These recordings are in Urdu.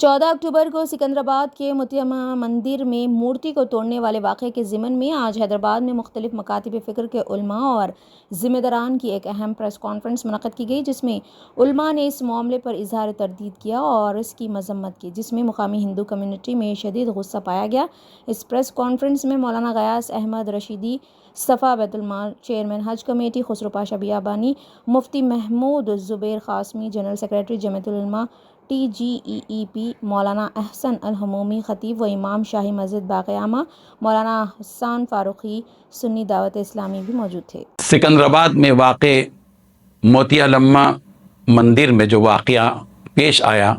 14 اکتوبر کو سکندرآباد کے متیما مندر میں مورتی کو توڑنے والے واقعے کے ضمن میں آج حیدرآباد میں مختلف مکاتب فکر کے علماء اور ذمہ داران کی ایک اہم پریس کانفرنس منعقد کی گئی، جس میں علماء نے اس معاملے پر اظہار تردید کیا اور اس کی مذمت کی، جس میں مقامی ہندو کمیونٹی میں شدید غصہ پایا گیا۔ اس پریس کانفرنس میں مولانا غیاث احمد رشیدی، صفا بیت المال، چیئرمین حج کمیٹی خسرو پاشا بیابانی، مفتی محمود زبیر قاسمی، جنرل سیکریٹری جمعیت العلماء TGEEP، مولانا احسن الہمومی، خطیب و امام شاہی مسجد باغ عامہ، مولانا حسان فاروقی، سنی دعوت اسلامی بھی موجود تھے۔ سکندرآباد میں واقع موتیالما مندر میں جو واقعہ پیش آیا،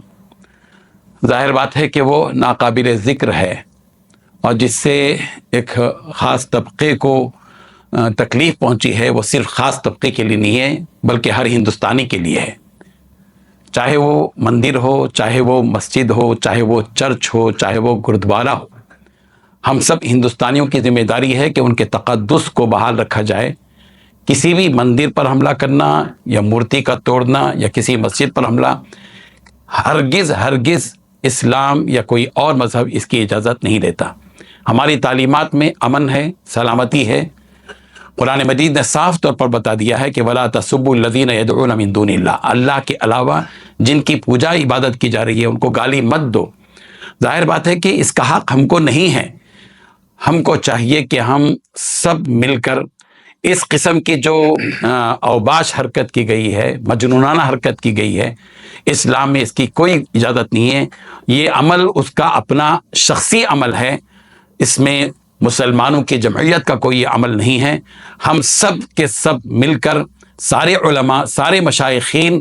ظاہر بات ہے کہ وہ ناقابل ذکر ہے، اور جس سے ایک خاص طبقے کو تکلیف پہنچی ہے، وہ صرف خاص طبقے کے لیے نہیں ہے بلکہ ہر ہندوستانی کے لیے ہے، چاہے وہ مندر ہو، چاہے وہ مسجد ہو، چاہے وہ چرچ ہو، چاہے وہ گردوارہ ہو۔ ہم سب ہندوستانیوں کی ذمہ داری ہے کہ ان کے تقدس کو بحال رکھا جائے۔ کسی بھی مندر پر حملہ کرنا یا مورتی کا توڑنا یا کسی مسجد پر حملہ، ہرگز اسلام یا کوئی اور مذہب اس کی اجازت نہیں دیتا۔ ہماری تعلیمات میں امن ہے، سلامتی ہے۔ قرآن مجید نے صاف طور پر بتا دیا ہے کہ وَلَا تَسُبُّوا الَّذِينَ يَدْعُونَ مِن دُونِ اللَّهِ، اللہ کے علاوہ جن کی پوجا عبادت کی جا رہی ہے ان کو گالی مت دو۔ ظاہر بات ہے کہ اس کا حق ہم کو نہیں ہے۔ ہم کو چاہیے کہ ہم سب مل کر اس قسم کی جو اوباش حرکت کی گئی ہے، مجنونانہ حرکت کی گئی ہے، اسلام میں اس کی کوئی اجازت نہیں ہے۔ یہ عمل اس کا اپنا شخصی عمل ہے، اس میں مسلمانوں کی جمعیت کا کوئی عمل نہیں ہے۔ ہم سب کے سب مل کر، سارے علماء، سارے مشائخین،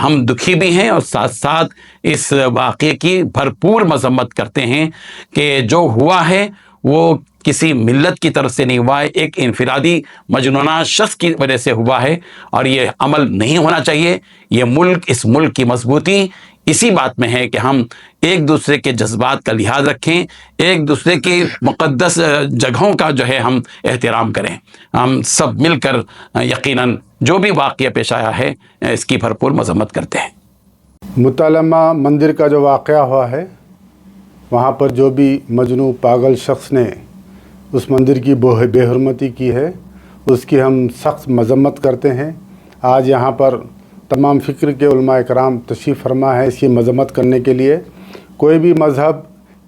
ہم دکھی بھی ہیں اور ساتھ ساتھ اس واقعے کی بھرپور مذمت کرتے ہیں کہ جو ہوا ہے وہ کسی ملت کی طرف سے نہیں ہوا ہے، ایک انفرادی مجنونہ شخص کی وجہ سے ہوا ہے، اور یہ عمل نہیں ہونا چاہیے۔ یہ اس ملک کی مضبوطی اسی بات میں ہے کہ ہم ایک دوسرے کے جذبات کا لحاظ رکھیں، ایک دوسرے کی مقدس جگہوں کا جو ہے ہم احترام کریں۔ ہم سب مل کر یقیناً جو بھی واقعہ پیش آیا ہے اس کی بھرپور مذمت کرتے ہیں۔ موتیالما مندر کا جو واقعہ ہوا ہے، وہاں پر جو بھی مجنون پاگل شخص نے اس مندر کی بے حرمتی کی ہے، اس کی ہم سخت مذمت کرتے ہیں۔ آج یہاں پر تمام فکر کے علماء اکرام تشریف فرما ہے اس کی مذمت کرنے کے لیے۔ کوئی بھی مذہب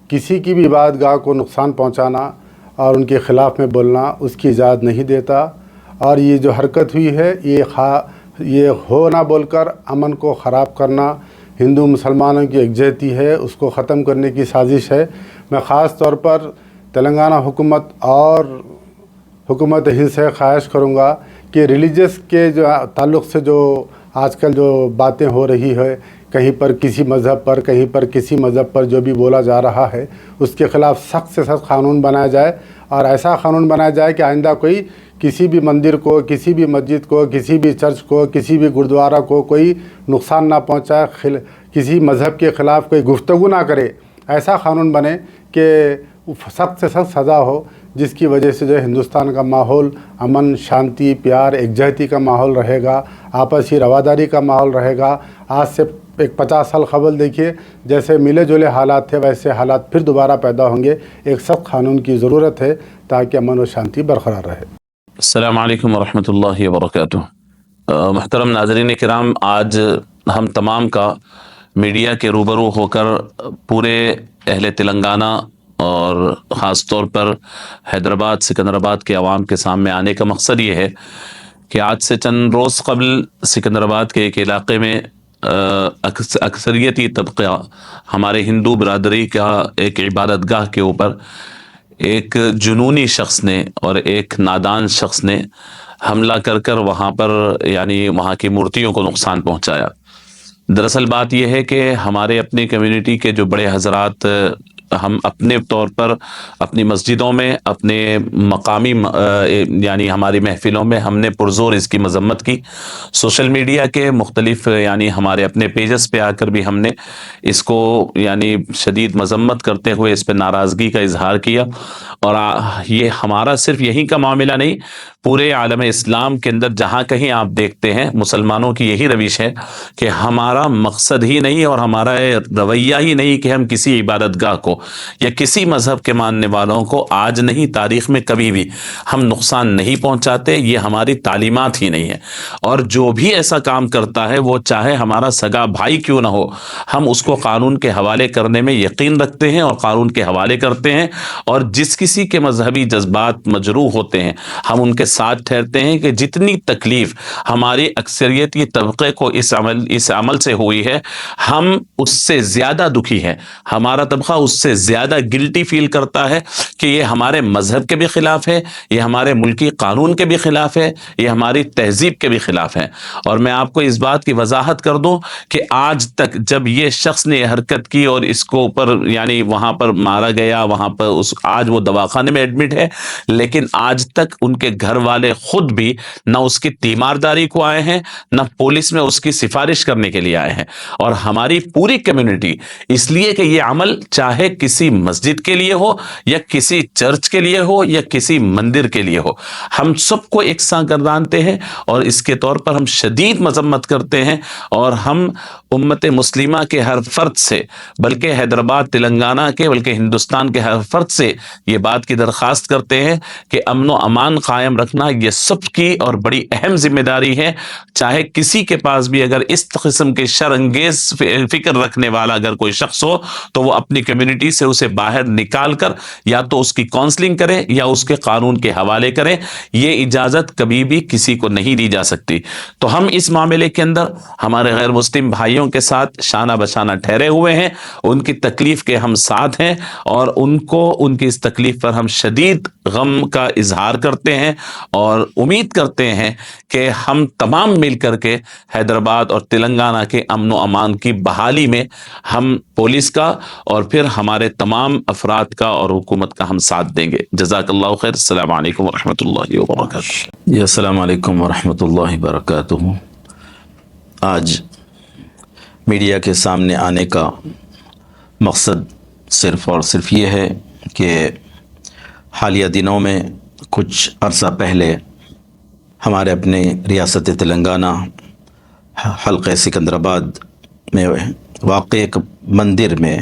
کسی کی بھی عبادت گاہ کو نقصان پہنچانا اور ان کے خلاف میں بولنا اس کی اجازت نہیں دیتا، اور یہ جو حرکت ہوئی ہے یہ ہو نہ بول کر امن کو خراب کرنا، ہندو مسلمانوں کی یکجہتی ہے اس کو ختم کرنے کی سازش ہے۔ میں خاص طور پر تلنگانہ حکومت اور حکومت ہند سے خواہش کروں گا کہ ریلیجس کے جو تعلق سے جو آج کل جو باتیں ہو رہی ہے، کہیں پر کسی مذہب پر، کہیں پر کسی مذہب پر جو بھی بولا جا رہا ہے، اس کے خلاف سخت سے سخت قانون بنایا جائے، اور ایسا قانون بنایا جائے کہ آئندہ کوئی کسی بھی مندر کو، کسی بھی مسجد کو، کسی بھی چرچ کو، کسی بھی گردوارہ کو کوئی نقصان نہ پہنچائے، کسی مذہب کے خلاف کوئی گفتگو نہ کرے۔ ایسا قانون بنے کہ سخت سے سخت سزا ہو، جس کی وجہ سے جو ہندوستان کا ماحول امن، شانتی، پیار، یکجہتی کا ماحول رہے گا، آپسی رواداری کا ماحول رہے گا۔ آج سے ایک 50 سال قبل دیکھیے جیسے ملے جلے حالات تھے، ویسے حالات پھر دوبارہ پیدا ہوں گے۔ ایک سخت قانون کی ضرورت ہے تاکہ امن و شانتی برقرار رہے۔ السلام علیکم ورحمۃ اللہ وبرکاتہ۔ محترم ناظرین کرام، آج ہم تمام کا میڈیا کے روبرو ہو کر پورے اہل تلنگانہ اور خاص طور پر حیدرآباد، سکندرآباد کے عوام کے سامنے آنے کا مقصد یہ ہے کہ آج سے چند روز قبل سکندرآباد کے ایک علاقے میں اکثریتی طبقہ ہمارے ہندو برادری کا ایک عبادت گاہ کے اوپر ایک جنونی شخص نے اور ایک نادان شخص نے حملہ کر وہاں پر یعنی وہاں کی مورتیوں کو نقصان پہنچایا۔ دراصل بات یہ ہے کہ ہمارے اپنی کمیونٹی کے جو بڑے حضرات، ہم اپنے طور پر اپنی مسجدوں میں، اپنے مقامی یعنی ہماری محفلوں میں ہم نے پرزور اس کی مذمت کی۔ سوشل میڈیا کے مختلف یعنی ہمارے اپنے پیجز پہ آ کر بھی ہم نے اس کو یعنی شدید مذمت کرتے ہوئے اس پہ ناراضگی کا اظہار کیا، اور یہ ہمارا صرف یہی کا معاملہ نہیں، پورے عالم اسلام کے اندر جہاں کہیں آپ دیکھتے ہیں مسلمانوں کی یہی روش ہے کہ ہمارا مقصد ہی نہیں اور ہمارا رویہ ہی نہیں کہ ہم کسی عبادت گاہ کو یا کسی مذہب کے ماننے والوں کو آج نہیں تاریخ میں کبھی بھی ہم نقصان نہیں پہنچاتے، یہ ہماری تعلیمات ہی نہیں ہے۔ اور جو بھی ایسا کام کرتا ہے وہ چاہے ہمارا سگا بھائی کیوں نہ ہو، ہم اس کو قانون کے حوالے کرنے میں یقین رکھتے ہیں اور قانون کے حوالے کرتے ہیں، اور جس کسی کے مذہبی جذبات مجروح ہوتے ہیں ہم ان کے ساتھ ٹھہرتے ہیں کہ جتنی تکلیف ہماری اکثریتی طبقے کو اس عمل سے ہوئی ہے ہم اس سے زیادہ دکھی ہیں، ہمارا طبقہ اس سے زیادہ گلٹی فیل کرتا ہے کہ یہ ہمارے مذہب کے بھی خلاف ہے، یہ ہمارے ملکی قانون کے بھی خلاف ہے، یہ ہماری تہذیب کے بھی خلاف ہے۔ اور میں آپ کو اس بات کی وضاحت کر دوں کہ آج تک جب یہ شخص نے یہ حرکت کی اور اس کو اوپر یعنی وہاں پر مارا گیا، وہاں پر آج وہ دواخانے میں ایڈمٹ ہے، لیکن آج تک ان کے گھر والے خود بھی نہ اس کی تیمارداری کو آئے ہیں، نہ پولیس میں اس کی سفارش کرنے کے لیے آئے ہیں۔ اور ہماری پوری کمیونٹی اس لیے کہ یہ عمل چاہے کسی مسجد کے لیے ہو یا کسی چرچ کے لیے ہو یا کسی مندر کے لیے ہو، ہم سب کو یکساں گردانتے ہیں اور اس کے طور پر ہم شدید مذمت کرتے ہیں، اور ہم امت مسلمہ کے ہر فرد سے، بلکہ حیدرآباد تلنگانہ کے بلکہ ہندوستان کے ہر فرد سے یہ بات کی درخواست کرتے ہیں کہ امن و امان قائم رکھنا یہ سب کی اور بڑی اہم ذمہ داری ہے۔ چاہے کسی کے پاس بھی اگر اس قسم کے شر انگیز فکر رکھنے والا اگر کوئی شخص ہو تو وہ اپنی کمیونٹی سے اسے باہر نکال کر یا تو اس کی کاؤنسلنگ کرے یا اس کے قانون کے حوالے کرے، یہ اجازت کبھی بھی کسی کو نہیں دی جا سکتی۔ تو ہم اس معاملے کے اندر ہمارے غیر مسلم بھائیوں کے ساتھ شانہ بشانہ ٹھہرے ہوئے ہیں، ان کی تکلیف کے ہم ساتھ ہیں، اور ان کو ان کی اس تکلیف پر ہم شدید غم کا اظہار کرتے ہیں، اور امید کرتے ہیں کہ ہم تمام مل کر کے حیدرآباد اور تلنگانہ کے امن و امان کی بحالی میں ہم پولیس کا اور پھر ہمارے تمام افراد کا اور حکومت کا ہم ساتھ دیں گے۔ جزاک اللہ خیر۔ السلام علیکم ورحمۃ اللہ وبرکاتہ۔ جی السلام علیکم ورحمۃ اللہ وبرکاتہ۔ آج میڈیا کے سامنے آنے کا مقصد صرف اور صرف یہ ہے کہ حالیہ دنوں میں کچھ عرصہ پہلے ہمارے اپنے ریاست تلنگانہ حلقہ سکندرآباد میں واقع ایک مندر میں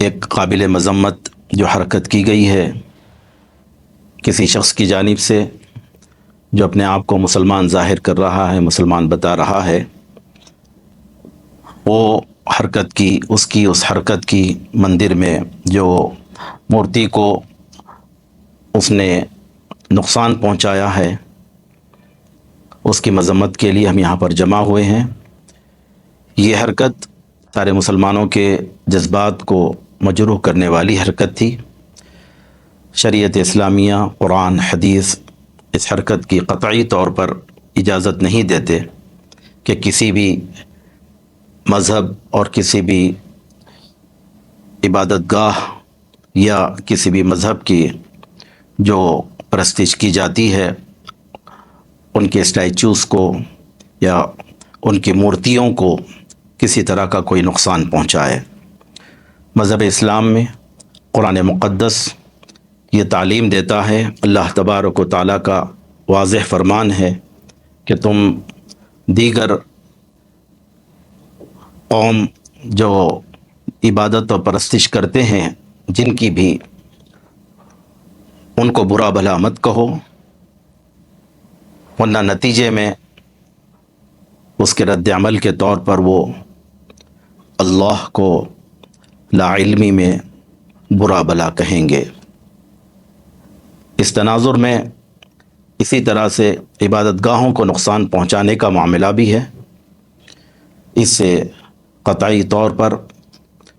ایک قابل مذمت جو حرکت کی گئی ہے کسی شخص کی جانب سے جو اپنے آپ کو مسلمان ظاہر کر رہا ہے، مسلمان بتا رہا ہے، وہ حرکت کی اس حرکت کی مندر میں جو مورتی کو اس نے نقصان پہنچایا ہے اس کی مذمت کے لیے ہم یہاں پر جمع ہوئے ہیں۔ یہ حرکت سارے مسلمانوں کے جذبات کو مجروح کرنے والی حرکت تھی۔ شریعت اسلامیہ، قرآن، حدیث اس حرکت کی قطعی طور پر اجازت نہیں دیتے کہ کسی بھی مذہب اور کسی بھی عبادت گاہ یا کسی بھی مذہب کی جو پرستش کی جاتی ہے ان کے اسٹیچوز کو یا ان کی مورتیوں کو کسی طرح کا کوئی نقصان پہنچائے۔ مذہب اسلام میں قرآن مقدس یہ تعلیم دیتا ہے، اللہ تبارک و تعالیٰ کا واضح فرمان ہے کہ تم دیگر قوم جو عبادت و پرستش کرتے ہیں جن کی بھی، ان کو برا بھلا مت کہو، ورنہ نتیجے میں اس کے رد عمل کے طور پر وہ اللہ کو لا علمی میں برا بھلا کہیں گے۔ اس تناظر میں اسی طرح سے عبادت گاہوں کو نقصان پہنچانے کا معاملہ بھی ہے۔ اس سے قطعی طور پر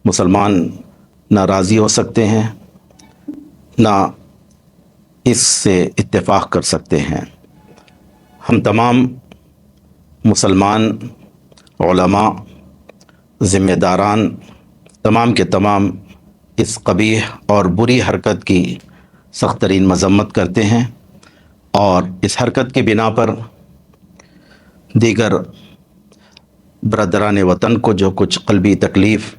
مسلمان نہ راضی ہو سکتے ہیں نہ اس سے اتفاق کر سکتے ہیں۔ ہم تمام مسلمان علماء، ذمہ داران، تمام کے تمام اس قبیح اور بری حرکت کی سخت ترین مذمت کرتے ہیں، اور اس حرکت کی بنا پر دیگر برادران وطن کو جو کچھ قلبی تکلیف،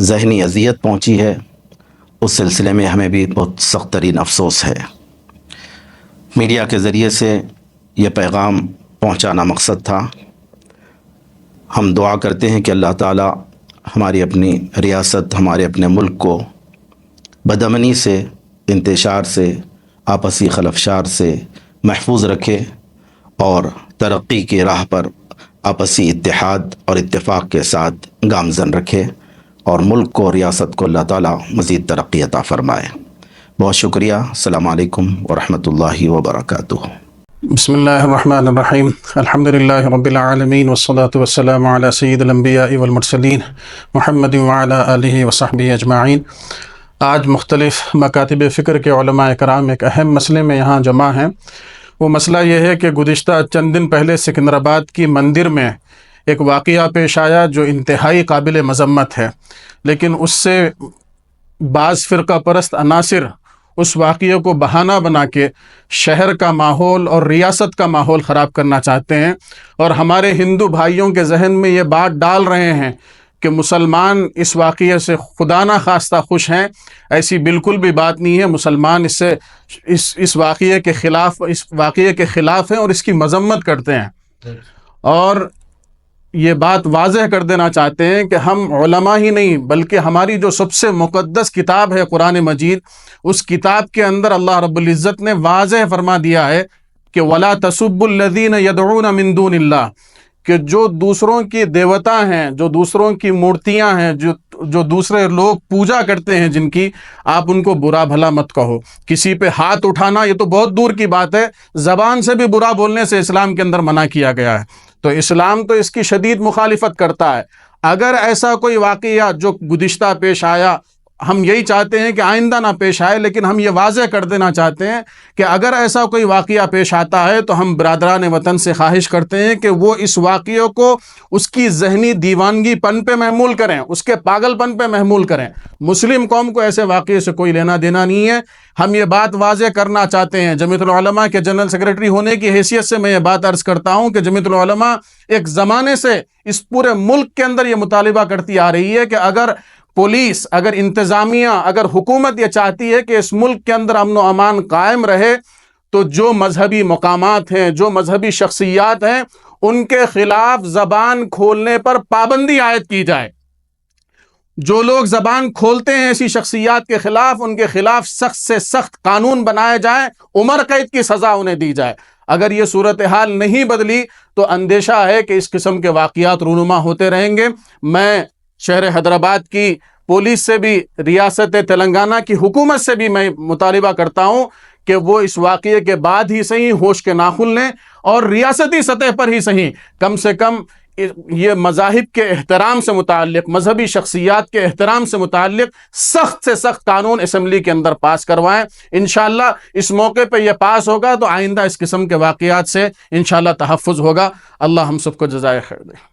ذہنی اذیت پہنچی ہے اس سلسلے میں ہمیں بھی بہت سخت ترین افسوس ہے۔ میڈیا کے ذریعے سے یہ پیغام پہنچانا مقصد تھا۔ ہم دعا کرتے ہیں کہ اللہ تعالیٰ ہماری اپنی ریاست، ہمارے اپنے ملک کو بدامنی سے، انتشار سے، آپسی خلفشار سے محفوظ رکھے اور ترقی کی راہ پر آپسی اتحاد اور اتفاق کے ساتھ گامزن رکھے، اور ملک کو، ریاست کو اللہ تعالیٰ مزید ترقی عطا فرمائے۔ بہت شکریہ۔ السلام علیکم ورحمۃ اللہ وبرکاتہ۔ بسم اللہ الرحمن الرحیم، الحمد للہ رب العالمین والصلاة والسلام علی سید الانبیاء والمرسلین محمد وعلی آلہ وصحبہ اجمعین۔ آج مختلف مکاتب فکر کے علماء کرام ایک اہم مسئلے میں یہاں جمع ہیں۔ وہ مسئلہ یہ ہے کہ گزشتہ چند دن پہلے سکندرآباد کی مندر میں ایک واقعہ پیش آیا جو انتہائی قابل مذمت ہے، لیکن اس سے بعض فرقہ پرست عناصر اس واقعے کو بہانہ بنا کے شہر کا ماحول اور ریاست کا ماحول خراب کرنا چاہتے ہیں، اور ہمارے ہندو بھائیوں کے ذہن میں یہ بات ڈال رہے ہیں کہ مسلمان اس واقعے سے خدا نہ خواستہ خوش ہیں۔ ایسی بالکل بھی بات نہیں ہے۔ مسلمان اس واقعے کے خلاف ہیں اور اس کی مذمت کرتے ہیں، اور یہ بات واضح کر دینا چاہتے ہیں کہ ہم علماء ہی نہیں بلکہ ہماری جو سب سے مقدس کتاب ہے قرآن مجید، اس کتاب کے اندر اللہ رب العزت نے واضح فرما دیا ہے کہ وَلَا تَسُبُّوا الَّذِينَ يَدْعُونَ مِن دُونِ اللَّهِ، کہ جو دوسروں کی دیوتا ہیں، جو دوسروں کی مورتیاں ہیں، جو دوسرے لوگ پوجا کرتے ہیں جن کی، آپ ان کو برا بھلا مت کہو۔ کسی پہ ہاتھ اٹھانا یہ تو بہت دور کی بات ہے، زبان سے بھی برا بولنے سے اسلام کے اندر منع کیا گیا ہے۔ تو اسلام تو اس کی شدید مخالفت کرتا ہے۔ اگر ایسا کوئی واقعہ جو گزشتہ پیش آیا، ہم یہی چاہتے ہیں کہ آئندہ نہ پیش آئے، لیکن ہم یہ واضح کر دینا چاہتے ہیں کہ اگر ایسا کوئی واقعہ پیش آتا ہے تو ہم برادران وطن سے خواہش کرتے ہیں کہ وہ اس واقعے کو اس کی ذہنی دیوانگی پن پہ محمول کریں، اس کے پاگل پن پہ محمول کریں۔ مسلم قوم کو ایسے واقعے سے کوئی لینا دینا نہیں ہے۔ ہم یہ بات واضح کرنا چاہتے ہیں۔ جمعیت العلماء کے جنرل سیکرٹری ہونے کی حیثیت سے میں یہ بات عرض کرتا ہوں کہ جمعیت العلماء ایک زمانے سے اس پورے ملک کے اندر یہ مطالبہ کرتی آ رہی ہے کہ اگر پولیس، اگر انتظامیہ، اگر حکومت یہ چاہتی ہے کہ اس ملک کے اندر امن و امان قائم رہے، تو جو مذہبی مقامات ہیں، جو مذہبی شخصیات ہیں، ان کے خلاف زبان کھولنے پر پابندی عائد کی جائے۔ جو لوگ زبان کھولتے ہیں ایسی شخصیات کے خلاف، ان کے خلاف سخت سے سخت قانون بنائے جائیں، عمر قید کی سزا انہیں دی جائے۔ اگر یہ صورتحال نہیں بدلی تو اندیشہ ہے کہ اس قسم کے واقعات رونما ہوتے رہیں گے۔ میں شہر حیدرآباد کی پولیس سے بھی، ریاست تلنگانہ کی حکومت سے بھی میں مطالبہ کرتا ہوں کہ وہ اس واقعے کے بعد ہی صحیح ہوش کے ناخن لیں، اور ریاستی سطح پر ہی صحیح کم سے کم یہ مذاہب کے احترام سے متعلق، مذہبی شخصیات کے احترام سے متعلق سخت سے سخت قانون اسمبلی کے اندر پاس کروائیں۔ انشاءاللہ اس موقع پہ یہ پاس ہوگا تو آئندہ اس قسم کے واقعات سے انشاءاللہ تحفظ ہوگا۔ اللہ ہم سب کو جزائے خیر دے۔